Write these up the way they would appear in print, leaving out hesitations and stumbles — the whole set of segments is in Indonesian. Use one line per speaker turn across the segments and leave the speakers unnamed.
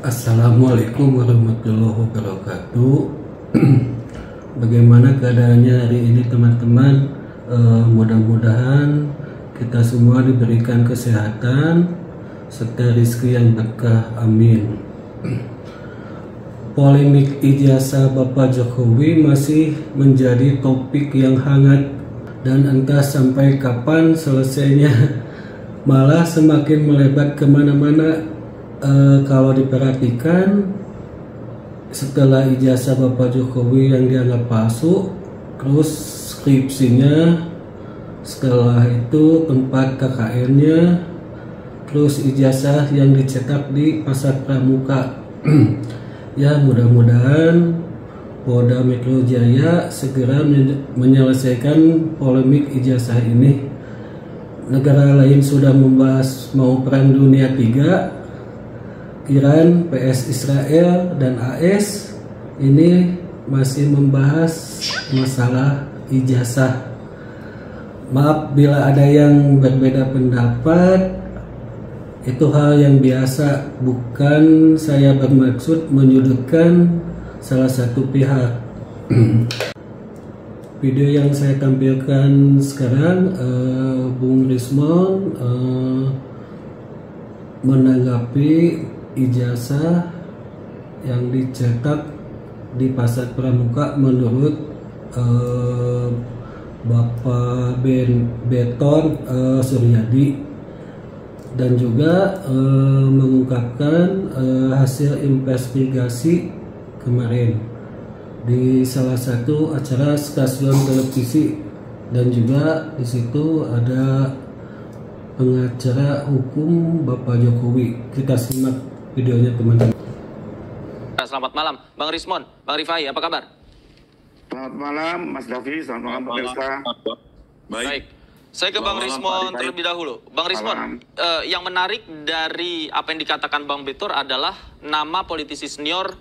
Assalamualaikum warahmatullahi wabarakatuh. Bagaimana keadaannya hari ini teman-teman? Mudah-mudahan kita semua diberikan kesehatan serta rezeki yang berkah, amin. Polemik ijazah Bapak Jokowi masih menjadi topik yang hangat dan entah sampai kapan selesainya, malah semakin melebar kemana-mana. Kalau diperhatikan, setelah ijazah Bapak Jokowi yang dianggap palsu, terus skripsinya, setelah itu tempat KKN-nya, terus ijazah yang dicetak di Pasar Pramuka. Ya, mudah-mudahan Polda Metro Jaya segera menyelesaikan polemik ijazah ini. Negara lain sudah membahas mau perang dunia 3, Iran, PS Israel, dan AS ini masih membahas masalah ijazah. Maaf bila ada yang berbeda pendapat, itu hal yang biasa, bukan saya bermaksud menyudutkan salah satu pihak. Video yang saya tampilkan sekarang, Bung Rismon menanggapi ijazah yang dicetak di Pasar Pramuka menurut Bapak Beton Suryadi, dan juga mengungkapkan hasil investigasi kemarin di salah satu acara stasiun televisi, dan juga di situ ada pengacara hukum Bapak Jokowi. Kita simak videonya teman-teman.
Selamat malam, Bang Rismon, Bang Rifai, apa kabar?
Selamat malam, Mas Davi. Selamat malam, pemirsa.
Baik. Saya ke Bang Rismon terlebih dahulu. Bang Rismon, yang menarik dari apa yang dikatakan Bang Betor adalah nama politisi senior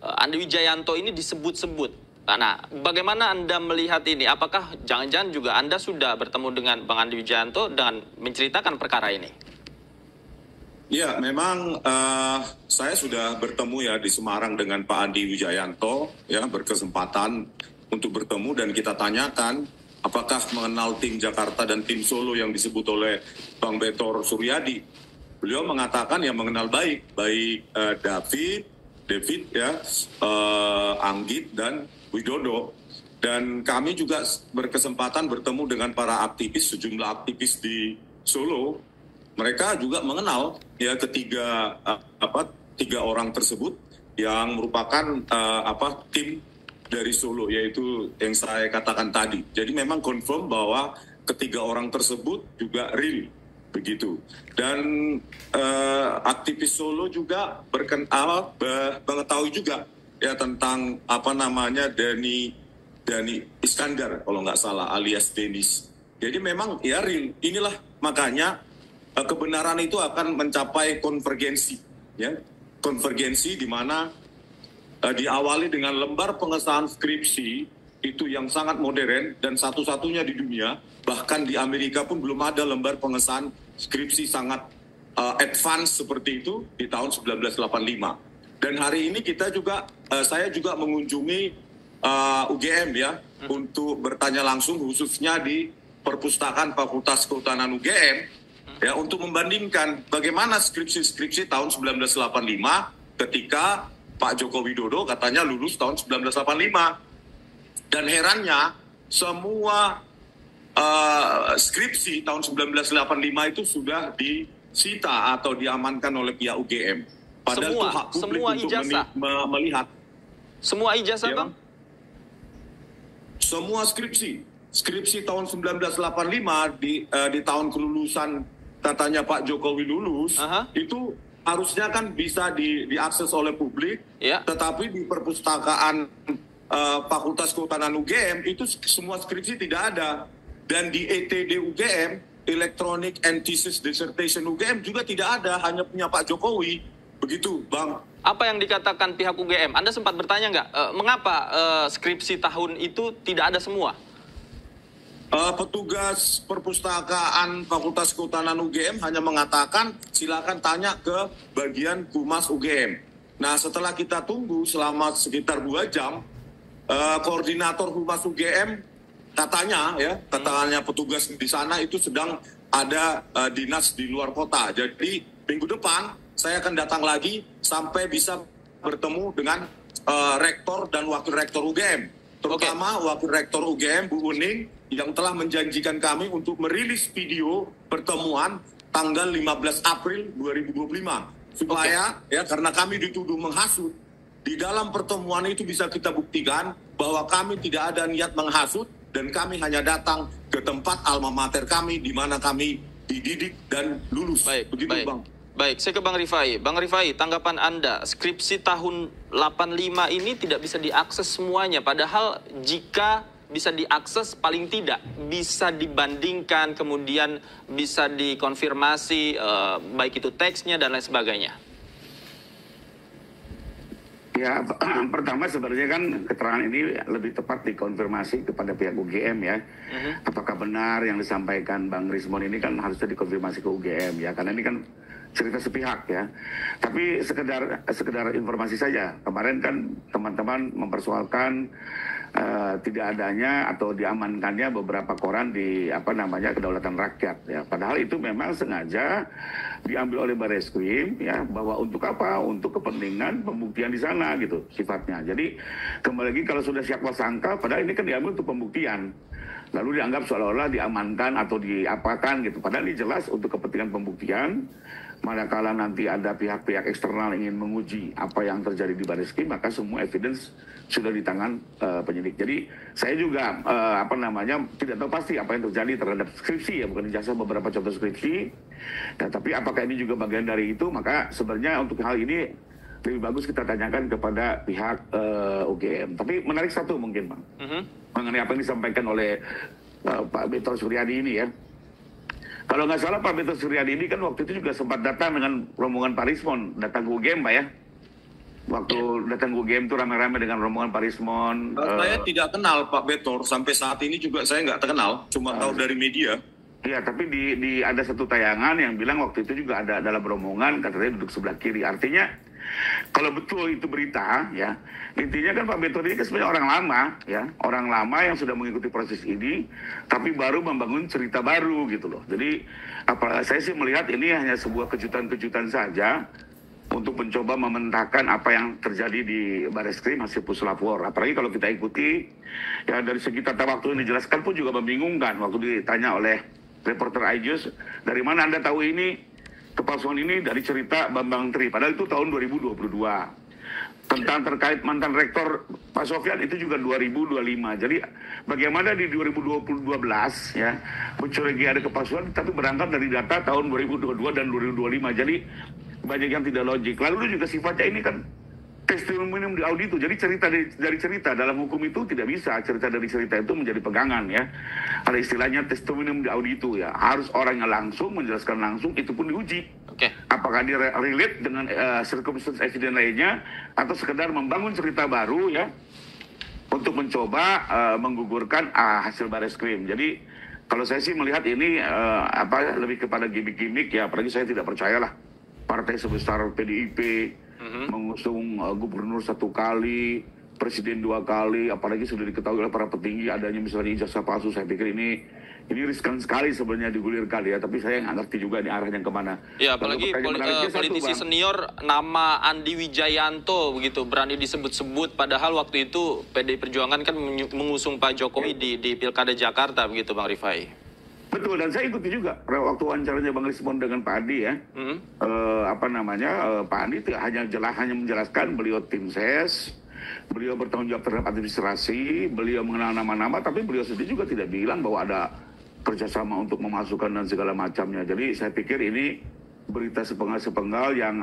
Andi Wijayanto ini disebut-sebut. Nah, bagaimana Anda melihat ini? Apakah jangan-jangan juga Anda sudah bertemu dengan Bang Andi Wijayanto dan menceritakan perkara ini?
Ya, memang saya sudah bertemu ya di Semarang dengan Pak Andi Wijayanto, ya, berkesempatan untuk bertemu dan kita tanyakan apakah mengenal tim Jakarta dan tim Solo yang disebut oleh Bang Betor Suryadi. Beliau mengatakan yang mengenal baik David ya, Anggit dan Widodo. Dan kami juga berkesempatan bertemu dengan para aktivis, sejumlah aktivis di Solo. Mereka juga mengenal ya tiga orang tersebut yang merupakan tim dari Solo, yaitu yang saya katakan tadi. Jadi memang confirm bahwa ketiga orang tersebut juga real begitu. Dan aktivis Solo juga mengetahui juga ya tentang Dani Iskandar kalau nggak salah, alias Denis. Jadi memang ya real. Inilah makanya kebenaran itu akan mencapai konvergensi, ya, konvergensi di mana diawali dengan lembar pengesahan skripsi itu yang sangat modern dan satu-satunya di dunia, bahkan di Amerika pun belum ada lembar pengesahan skripsi sangat advance seperti itu di tahun 1985. Dan hari ini saya juga mengunjungi UGM ya untuk bertanya langsung khususnya di perpustakaan Fakultas Kehutanan UGM. Ya, untuk membandingkan bagaimana skripsi-skripsi tahun 1985 ketika Pak Joko Widodo katanya lulus tahun 1985. Dan herannya semua skripsi tahun 1985 itu sudah disita atau diamankan oleh pihak UGM. Padahal itu hak publik untuk melihat.
Semua ijazah, ya, Bang?
Semua skripsi tahun 1985 di tahun kelulusan katanya Pak Jokowi lulus, itu harusnya kan bisa diakses oleh publik, ya. Tetapi di perpustakaan Fakultas Kehutanan UGM itu semua skripsi tidak ada. Dan di ETD UGM, Electronic and Thesis Dissertation UGM juga tidak ada, hanya punya Pak Jokowi. Begitu, Bang.
Apa yang dikatakan pihak UGM? Anda sempat bertanya nggak, mengapa skripsi tahun itu tidak ada semua?
Petugas perpustakaan Fakultas Kehutanan UGM hanya mengatakan silakan tanya ke bagian Humas UGM. Nah, setelah kita tunggu selama sekitar 2 jam, koordinator Humas UGM katanya petugas di sana itu sedang ada dinas di luar kota. Jadi minggu depan saya akan datang lagi sampai bisa bertemu dengan rektor dan wakil rektor UGM. Terutama wakil rektor UGM, Bu Uning, yang telah menjanjikan kami untuk merilis video pertemuan tanggal 15 April 2025. Supaya, karena kami dituduh menghasut, di dalam pertemuan itu bisa kita buktikan bahwa kami tidak ada niat menghasut dan kami hanya datang ke tempat alma mater kami di mana kami dididik dan lulus. Begitu, Bang.
Baik, saya ke Bang Rifai. Bang Rifai, tanggapan Anda, skripsi tahun 85 ini tidak bisa diakses semuanya. Padahal jika bisa diakses, paling tidak bisa dibandingkan, kemudian bisa dikonfirmasi, baik itu teksnya dan lain sebagainya.
Ya, pertama sebenarnya kan keterangan ini lebih tepat dikonfirmasi kepada pihak UGM ya. Apakah benar yang disampaikan Bang Rismon ini kan harusnya dikonfirmasi ke UGM ya, karena ini kan cerita sepihak ya. Tapi sekedar informasi saja. Kemarin kan teman-teman mempersoalkan tidak adanya atau diamankannya beberapa koran di Kedaulatan Rakyat ya. Padahal itu memang sengaja diambil oleh Bareskrim ya, bahwa untuk apa? Untuk kepentingan pembuktian di sana gitu sifatnya. Jadi kembali lagi kalau sudah siap tersangka, padahal ini kan diambil untuk pembuktian. Lalu dianggap seolah-olah diamankan atau diapakan gitu. Padahal ini jelas untuk kepentingan pembuktian. Manakala nanti ada pihak-pihak eksternal ingin menguji apa yang terjadi di Bareskrim, maka semua evidence sudah di tangan penyidik. Jadi saya juga tidak tahu pasti apa yang terjadi terhadap skripsi ya, bukan ijazah, beberapa contoh skripsi. Nah, tapi apakah ini juga bagian dari itu? Maka sebenarnya untuk hal ini lebih bagus kita tanyakan kepada pihak UGM. Tapi menarik satu mungkin, Bang, mengenai apa yang disampaikan oleh Pak Betor Suryadi ini ya. Kalau nggak salah Pak Betor Suryadi ini kan waktu itu juga sempat datang dengan rombongan Pak Rismon, datang ke UGM, Pak ya. Waktu datang ke UGM itu rame-rame dengan rombongan Pak Rismon.
Saya tidak kenal Pak Betor, sampai saat ini juga saya nggak kenal, cuma tahu dari media.
Iya, tapi ada satu tayangan yang bilang waktu itu juga ada dalam rombongan, katanya duduk sebelah kiri. Artinya kalau betul itu berita ya, intinya kan Pak Betor ini kan sebenarnya orang lama ya, orang lama yang sudah mengikuti proses ini tapi baru membangun cerita baru gitu loh. Jadi saya sih melihat ini hanya sebuah kejutan-kejutan saja untuk mencoba mementahkan apa yang terjadi di Bareskrim hasil puslapor. Apalagi kalau kita ikuti ya, dari segi tata waktu yang dijelaskan pun juga membingungkan. Waktu ditanya oleh reporter iJust, dari mana Anda tahu ini kepalsuan ini? Dari cerita Bambang Tri, padahal itu tahun 2022. Tentang terkait mantan rektor Pak Sofyan itu juga 2025. Jadi bagaimana di 2012 ya mencurigai ada kepalsuan, tapi berangkat dari data tahun 2022 dan 2025. Jadi banyak yang tidak logik. Lalu juga sifatnya ini kan testimonium di auditu. Jadi cerita dari cerita dalam hukum itu tidak bisa cerita dari cerita itu menjadi pegangan ya. Ada istilahnya testimonium di auditu ya. Harus orangnya langsung menjelaskan langsung, itu pun diuji. Apakah dia relate dengan circumstance evidence lainnya atau sekedar membangun cerita baru ya untuk mencoba menggugurkan hasil Bareskrim. Jadi kalau saya sih melihat ini lebih kepada gimmick-gimmick ya. Apalagi saya tidak percayalah partai sebesar PDIP mengusung gubernur 1 kali, presiden 2 kali, apalagi sudah diketahui oleh para petinggi adanya misalnya ijazah palsu. Saya pikir ini riskan sekali sebenarnya digulirkan ya, tapi saya nggak ngerti juga ini arahnya kemana.
Ya, apalagi politisi senior nama Andi Wijayanto begitu berani disebut-sebut, padahal waktu itu PDI Perjuangan kan mengusung Pak Jokowi di Pilkada Jakarta begitu, Bang Rifai.
Betul, dan saya ikuti juga waktu wawancaranya Bang Rismon dengan Pak Andi ya. Pak Andi hanya menjelaskan beliau tim ses, beliau bertanggung jawab terhadap administrasi, beliau mengenal nama-nama, tapi beliau sendiri juga tidak bilang bahwa ada kerjasama untuk memasukkan dan segala macamnya. Jadi saya pikir ini berita sepenggal-sepenggal yang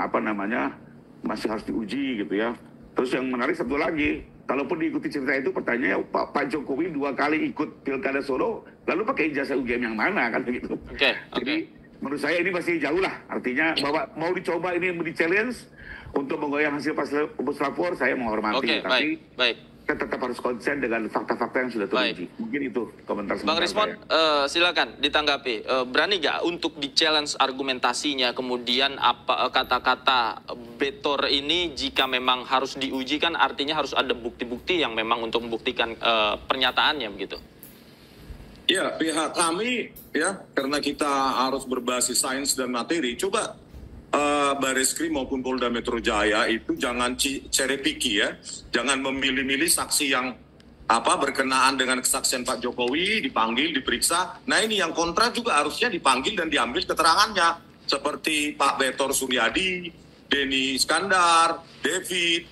masih harus diuji gitu ya. Terus yang menarik satu lagi, kalaupun diikuti cerita itu, pertanyaannya Pak Jokowi 2 kali ikut Pilkada Solo, lalu pakai ijazah UGM yang mana kan begitu? Jadi menurut saya ini masih jauh lah. Artinya bahwa mau dicoba ini di challenge untuk menggoyang hasil puslapor, saya menghormati. Tapi kita tetap harus konsen dengan fakta-fakta yang sudah teruji. Mungkin itu komentar
Bang Rismon, silakan ditanggapi. Berani nggak untuk di-challenge argumentasinya, kemudian apa kata-kata Betor ini jika memang harus diuji kan artinya harus ada bukti-bukti yang memang untuk membuktikan pernyataannya begitu?
Ya, pihak kami ya karena kita harus berbasis sains dan materi, coba Bareskrim maupun Polda Metro Jaya itu jangan cherry picky ya, jangan memilih-milih saksi yang berkenaan dengan kesaksian Pak Jokowi dipanggil, diperiksa. Nah ini yang kontra juga harusnya dipanggil dan diambil keterangannya, seperti Pak Betor Suryadi, Denny Iskandar, David,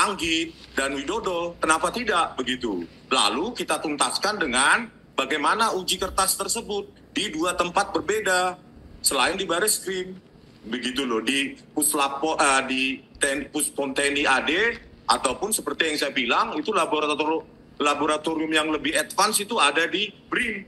Anggit, dan Widodo. Kenapa tidak begitu? Lalu kita tuntaskan dengan bagaimana uji kertas tersebut di 2 tempat berbeda selain di Bareskrim. Begitu loh, di Puspom TNI AD ataupun seperti yang saya bilang itu laboratorium yang lebih advance itu ada di BRIN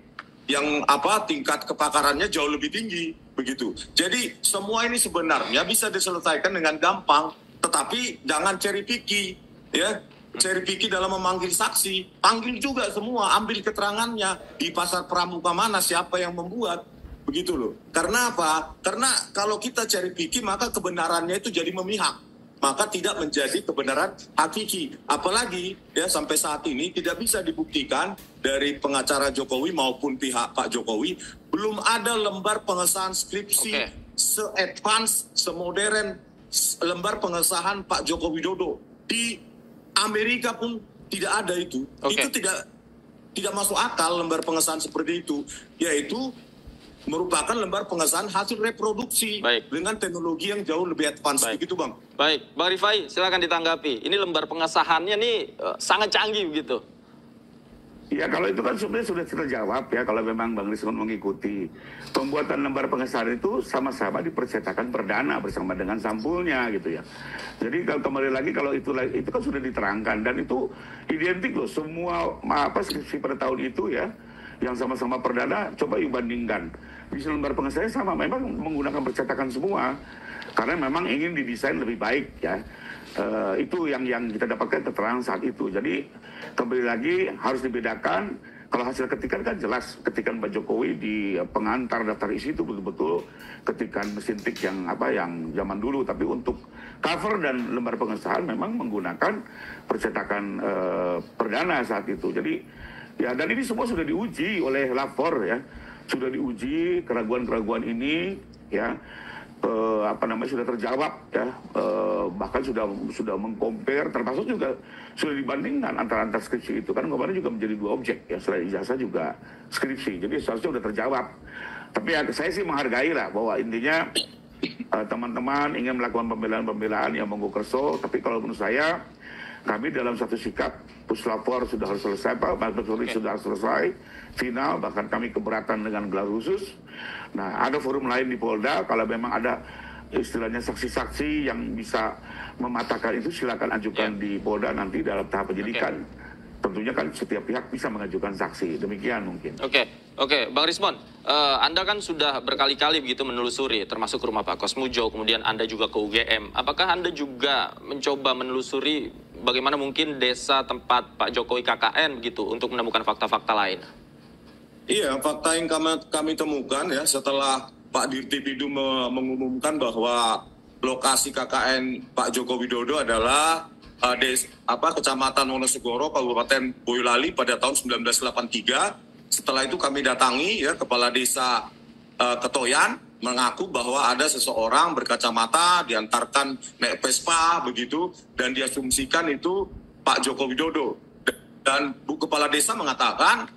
yang tingkat kepakarannya jauh lebih tinggi begitu. Jadi semua ini sebenarnya bisa diselesaikan dengan gampang, tetapi jangan cherry picky ya. Cherry picky dalam memanggil saksi, panggil juga semua, ambil keterangannya di pasar pramuka mana, siapa yang membuat. Begitu loh. Karena apa? Karena kalau kita cherry picky maka kebenarannya itu jadi memihak. Maka tidak menjadi kebenaran hakiki. Apalagi ya sampai saat ini tidak bisa dibuktikan dari pengacara Jokowi maupun pihak Pak Jokowi belum ada lembar pengesahan skripsi se-advance, semodern lembar pengesahan Pak Joko Widodo. Di Amerika pun tidak ada itu. Itu tidak masuk akal lembar pengesahan seperti itu, yaitu merupakan lembar pengesahan hasil reproduksi dengan teknologi yang jauh lebih advance. Begitu Bang.
Baik, Bang Rifai silakan ditanggapi. Ini lembar pengesahannya nih sangat canggih begitu.
Ya kalau itu kan sebenarnya sudah terjawab ya, kalau memang Bang Rismon mengikuti. Pembuatan lembar pengesahan itu sama-sama dipercetakan perdana bersama dengan sampulnya gitu ya. Jadi kalau kembali lagi kalau itu kan sudah diterangkan dan itu identik loh semua skripsi pada tahun itu ya, yang sama-sama perdana, coba yuk bandingkan. Di lembar pengesahannya sama, memang menggunakan percetakan semua karena memang ingin didesain lebih baik ya. Itu yang kita dapatkan keterangan saat itu. Jadi kembali lagi harus dibedakan. Kalau hasil ketikan kan jelas ketikan Pak Jokowi di pengantar daftar isi itu betul-betul ketikan mesin tik yang zaman dulu. Tapi untuk cover dan lembar pengesahan memang menggunakan percetakan perdana saat itu. Jadi ya, dan ini semua sudah diuji oleh lapor ya, sudah diuji keraguan-keraguan ini ya. Sudah terjawab ya, bahkan sudah mengcompare, termasuk juga sudah dibandingkan antara skripsi itu kan kemarin juga menjadi 2 objek ya, selain ijazah juga skripsi, jadi seharusnya sudah terjawab. Tapi ya, saya sih menghargai lah bahwa intinya teman-teman ingin melakukan pembelaan yang monggo kerso, tapi kalau menurut saya kami dalam satu sikap puslapor sudah harus selesai, Pak Mabespori sudah harus selesai, final, bahkan kami keberatan dengan gelar khusus. Nah, ada forum lain di Polda, kalau memang ada istilahnya saksi-saksi yang bisa mematahkan itu silakan ajukan di Polda nanti dalam tahap penyidikan. Tentunya kan setiap pihak bisa mengajukan saksi, demikian mungkin.
Oke, Bang Rismon, Anda kan sudah berkali-kali begitu menelusuri, termasuk ke rumah Pak Kosmujo, kemudian Anda juga ke UGM. Apakah Anda juga mencoba menelusuri bagaimana mungkin desa tempat Pak Jokowi KKN begitu untuk menemukan fakta-fakta lain?
Iya, fakta yang kami temukan ya setelah Pak Dirtipidum mengumumkan bahwa lokasi KKN Pak Joko Widodo adalah Kecamatan Wonosegoro, Kabupaten Boyolali pada tahun 1983. Setelah itu kami datangi ya Kepala Desa Ketoyan mengaku bahwa ada seseorang berkacamata diantarkan naik Vespa begitu dan diasumsikan itu Pak Joko Widodo. Dan Bu Kepala Desa mengatakan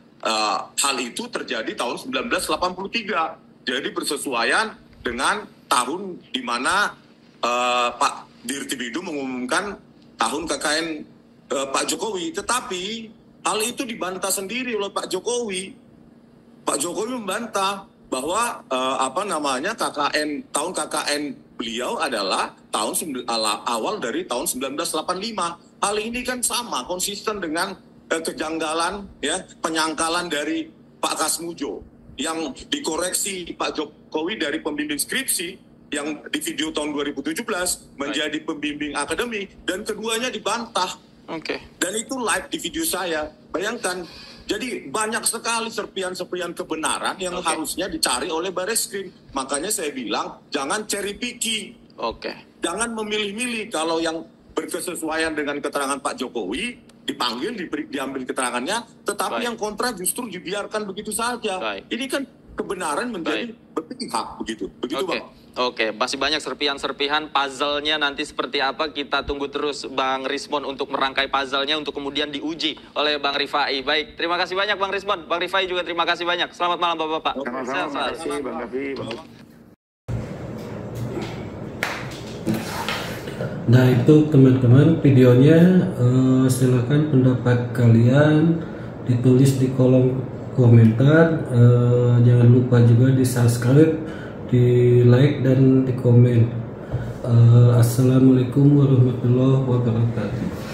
hal itu terjadi tahun 1983. Jadi bersesuaian dengan tahun di mana Pak Dirtipidum mengumumkan tahun KKN Pak Jokowi. Tetapi hal itu dibantah sendiri oleh Pak Jokowi. Pak Jokowi membantah bahwa tahun KKN beliau adalah awal dari tahun 1985. Hal ini kan sama, konsisten dengan kejanggalan ya, penyangkalan dari Pak Kasmujo yang dikoreksi Pak Jokowi dari pembimbing skripsi yang di video tahun 2017 menjadi pembimbing akademik, dan keduanya dibantah
Oke.
Dan itu live di video saya. Bayangkan, jadi banyak sekali serpian-serpian kebenaran yang harusnya dicari oleh Bareskrim. Makanya saya bilang, jangan cherry picking.
Oke.
Jangan memilih-milih. Kalau yang berkesesuaian dengan keterangan Pak Jokowi, dipanggil, diambil keterangannya, tetapi yang kontra justru dibiarkan begitu saja.
Baik.
Ini kan kebenaran menjadi berpihak begitu. Begitu, Bang.
Oke, masih banyak serpihan-serpihan puzzle-nya nanti seperti apa, kita tunggu terus Bang Rismond untuk merangkai puzzle-nya untuk kemudian diuji oleh Bang Rifai. Baik, terima kasih banyak Bang Rismond. Bang Rifai juga terima kasih banyak. Selamat malam Bapak-Bapak.
Sama-sama, terima kasih Bang Raffi.
Nah itu teman-teman videonya, silakan pendapat kalian ditulis di kolom komentar, jangan lupa juga di subscribe, di like dan di komen. Assalamualaikum warahmatullahi wabarakatuh.